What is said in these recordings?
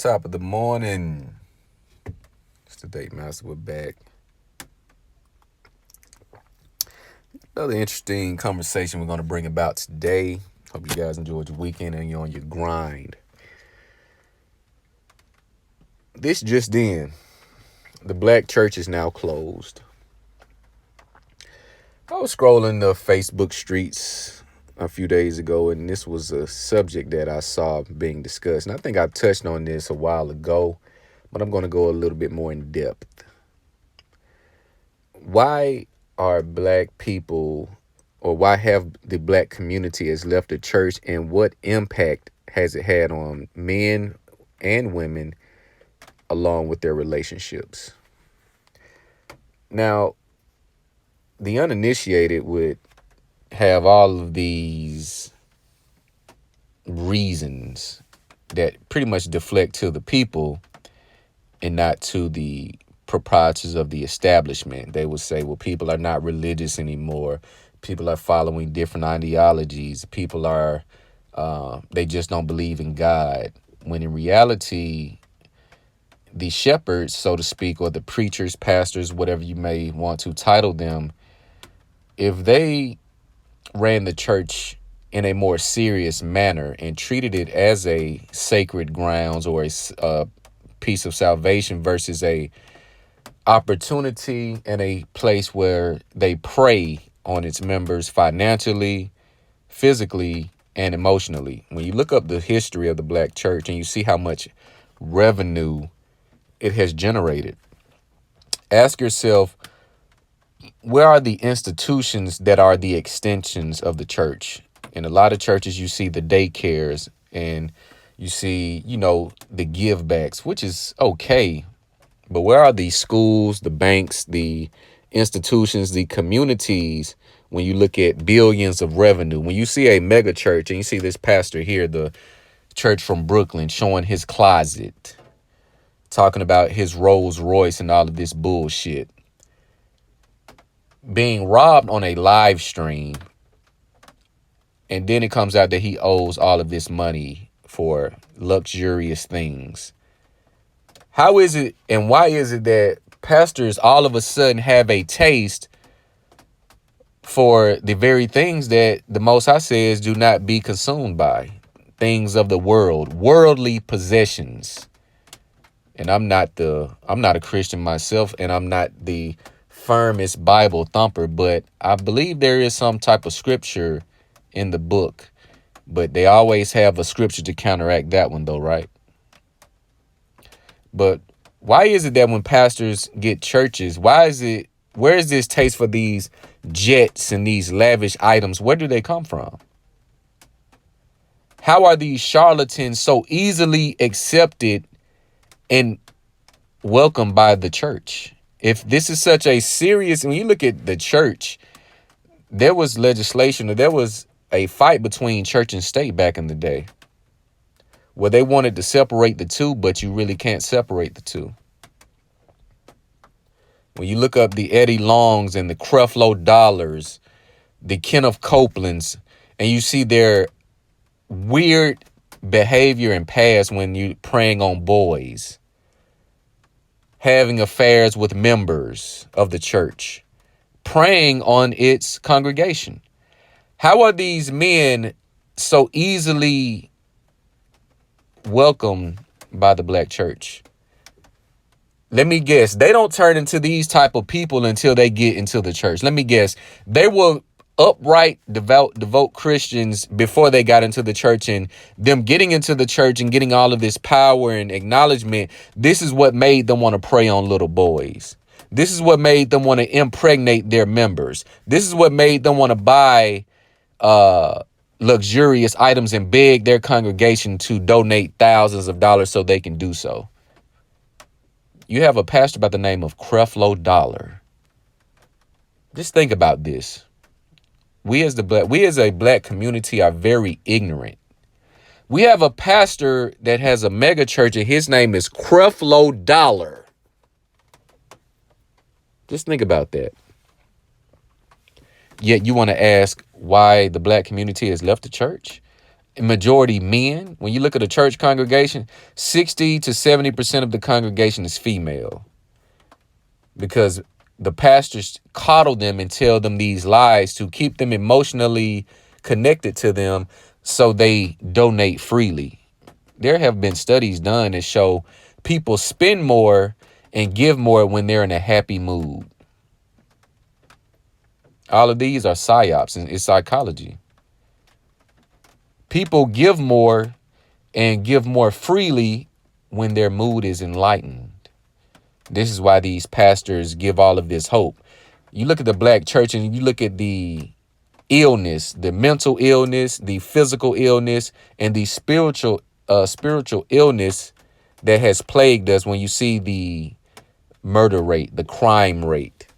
Top of the morning. It's the Date Master. We're back. Another interesting conversation we're going to bring about today. Hope you guys enjoyed your weekend and you're on your grind. This just in. The black church is now closed. I was scrolling the Facebook streets a few days ago, and this was a subject that I saw being discussed. And I think I touched on this a while ago, but I'm going to go a little bit more in depth. Why are black people, or why have the black community has left the church, and what impact has it had on men and women along with their relationships? Now, the uninitiated would have all of these reasons that pretty much deflect to the people and not to the proprietors of the establishment. They would say, well, people are not religious anymore. People are following different ideologies. People are, they just don't believe in God. When in reality, the shepherds, so to speak, or the preachers, pastors, whatever you may want to title them, if they ran the church in a more serious manner and treated it as a sacred grounds or a piece of salvation versus a opportunity and a place where they prey on its members financially, physically, and emotionally. When you look up the history of the black church and you see how much revenue it has generated, ask yourself, where are the institutions that are the extensions of the church? In a lot of churches, you see the daycares and you see, the give backs, which is okay. But where are the schools, the banks, the institutions, the communities when you look at billions of revenue? When you see a mega church and you see this pastor here, the church from Brooklyn, showing his closet, talking about his Rolls Royce and all of this bullshit, being robbed on a live stream, and then it comes out that he owes all of this money for luxurious things. How is it and why is it that pastors all of a sudden have a taste for the very things that the Most High says do not be consumed by? Things of the world, worldly possessions. And I'm not a Christian myself, and I'm not the firmest Bible thumper, but I believe there is some type of scripture in the book, but they always have a scripture to counteract that one though, right? But why is it that when pastors get churches, where is this taste for these jets and these lavish items? Where do they come from? How are these charlatans so easily accepted and welcomed by the church? If this is such a serious, when you look at the church, there was legislation, or there was a fight between church and state back in the day where they wanted to separate the two, but you really can't separate the two. When you look up the Eddie Longs and the Creflo Dollars, the Kenneth Copelands, and you see their weird behavior and past when you preying on boys, having affairs with members of the church, preying on its congregation. How are these men so easily welcomed by the black church? Let me guess. They don't turn into these type of people until they get into the church. Let me guess. They were upright, devout Christians before they got into the church, and them getting into the church and getting all of this power and acknowledgement. This is what made them want to prey on little boys. This is what made them want to impregnate their members. This is what made them want to buy luxurious items and beg their congregation to donate thousands of dollars so they can do so. You have a pastor by the name of Creflo Dollar. Just think about this. We as a black community are very ignorant. We have a pastor that has a mega church, and his name is Creflo Dollar. Just think about that. Yet you want to ask why the black community has left the church? majority men. When you look at a church congregation, 60 to 70% of the congregation is female, because the pastors coddle them and tell them these lies to keep them emotionally connected to them, so they donate freely. There have been studies done that show people spend more and give more when they're in a happy mood. All of these are psyops, and it's psychology. People give more and give more freely when their mood is enlightened. This is why these pastors give all of this hope. You look at the black church and you look at the illness, the mental illness, the physical illness, and the spiritual illness that has plagued us. When you see the murder rate, the crime rate,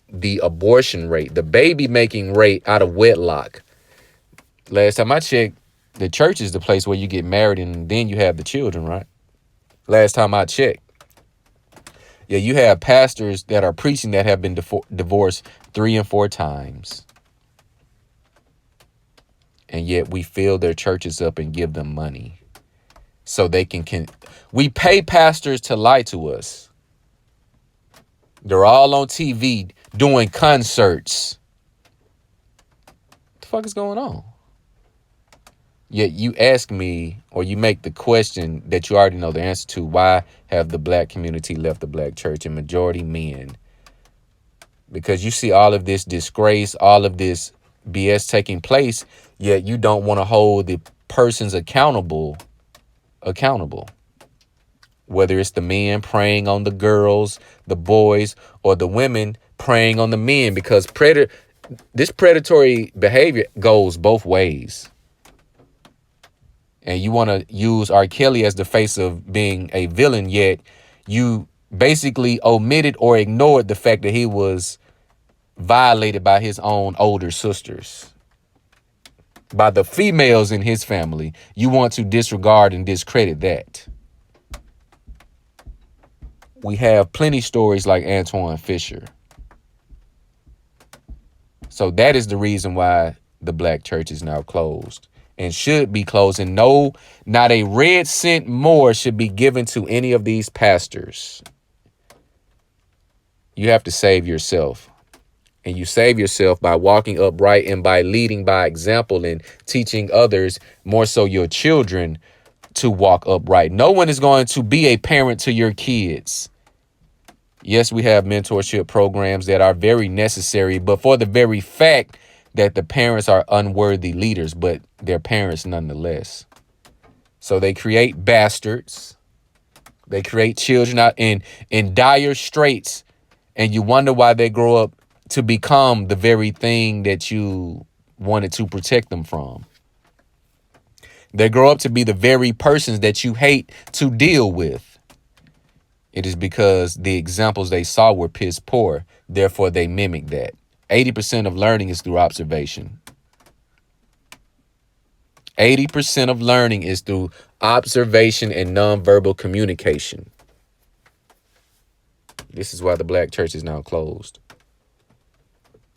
the abortion rate, the baby making rate out of wedlock. Last time I checked, the church is the place where you get married and then you have the children, right? Last time I checked. Yeah, you have pastors that are preaching that have been divorced 3 and 4 times. And yet we fill their churches up and give them money so they can we pay pastors to lie to us. They're all on TV doing concerts. What the fuck is going on? Yet you ask me, or you make the question that you already know the answer to: why have the black community left the black church, and majority men? Because you see all of this disgrace, all of this BS taking place, yet you don't want to hold the persons accountable. Whether it's the men preying on the girls, the boys, or the women preying on the men, because this predatory behavior goes both ways. And you want to use R. Kelly as the face of being a villain, yet you basically omitted or ignored the fact that he was violated by his own older sisters, by the females in his family. You want to disregard and discredit that. We have plenty stories like Antoine Fisher. So that is the reason why the black church is now closed and should be closed. And no, not a red cent more should be given to any of these pastors. You have to save yourself. And you save yourself by walking upright and by leading by example and teaching others, more so your children, to walk upright. No one is going to be a parent to your kids. Yes, we have mentorship programs that are very necessary, but for the very fact that the parents are unworthy leaders, but they're parents nonetheless. So they create bastards. They create children out in dire straits, and you wonder why they grow up to become the very thing that you wanted to protect them from. They grow up to be the very persons that you hate to deal with. It is because the examples they saw were piss poor. Therefore, they mimic that. 80% of learning is through observation. 80% of learning is through observation and nonverbal communication. This is why the black church is now closed.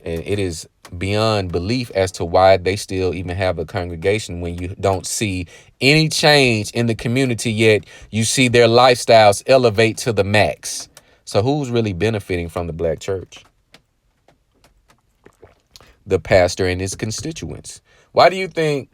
And it is beyond belief as to why they still even have a congregation when you don't see any change in the community, yet you see their lifestyles elevate to the max. So who's really benefiting from the black church? The pastor and his constituents. Why do you think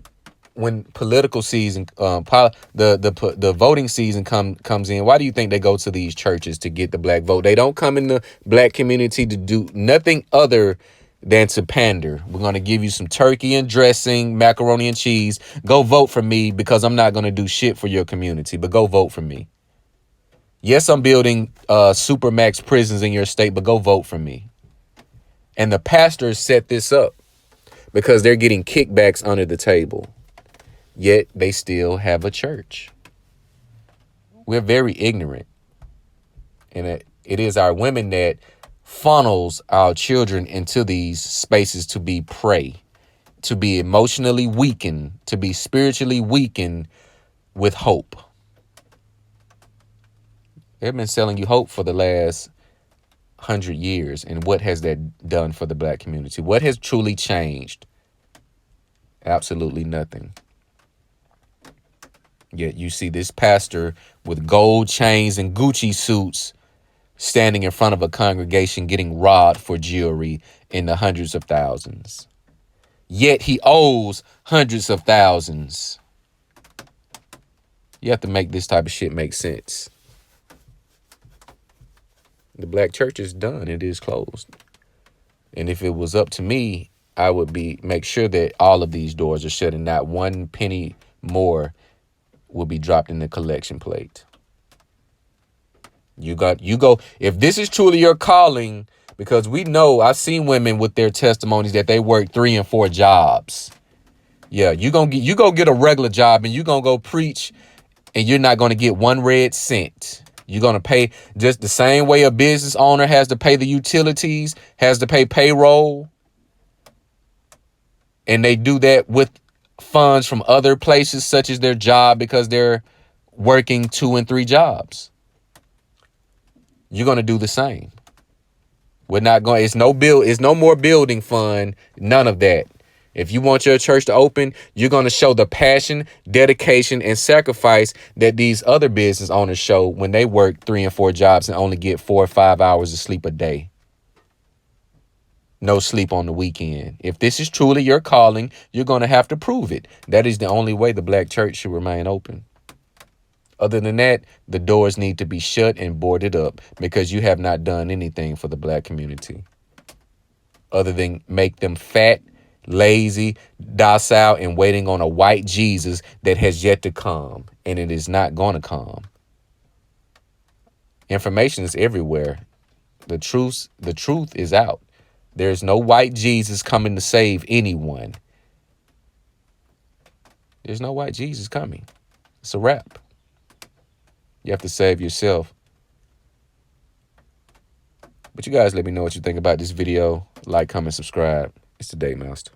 when political season, the voting season comes in, why do you think they go to these churches to get the black vote? They don't come in the black community to do nothing other than to pander. We're going to give you some turkey and dressing, macaroni and cheese. Go vote for me because I'm not going to do shit for your community, but go vote for me. Yes, I'm building supermax prisons in your state, but go vote for me. And the pastors set this up because they're getting kickbacks under the table. Yet they still have a church. We're very ignorant. And it is our women that funnels our children into these spaces to be prey, to be emotionally weakened, to be spiritually weakened with hope. They've been selling you hope for the last 100 years. And what has that done for the black community? What has truly changed? Absolutely nothing. Yet you see this pastor with gold chains and Gucci suits standing in front of a congregation getting robbed for jewelry in the hundreds of thousands. Yet he owes hundreds of thousands. You have to make this type of shit make sense. The black church is done. It is closed. And if it was up to me, I would make sure that all of these doors are shut and not one penny more will be dropped in the collection plate. You go. If this is truly your calling, because we know I've seen women with their testimonies that they work 3 and 4 jobs. Yeah, you go get a regular job and you gonna go preach and you're not gonna get 1 red cent. You're gonna pay just the same way a business owner has to pay the utilities, has to pay payroll. And they do that with funds from other places, such as their job, because they're working 2 and 3 jobs. You're going to do the same. We're not going, it's no more building fund. None of that. If you want your church to open, you're going to show the passion, dedication, and sacrifice that these other business owners show when they work 3 and 4 jobs and only get 4 or 5 hours of sleep a day. No sleep on the weekend. If this is truly your calling, you're going to have to prove it. That is the only way the black church should remain open. Other than that, the doors need to be shut and boarded up because you have not done anything for the black community other than make them fat, lazy, docile, and waiting on a white Jesus that has yet to come, and it is not going to come. Information is everywhere. The truth is out. There's no white Jesus coming to save anyone. There's no white Jesus coming. It's a wrap. You have to save yourself. But you guys let me know what you think about this video. Like, comment, subscribe. It's the Day Master.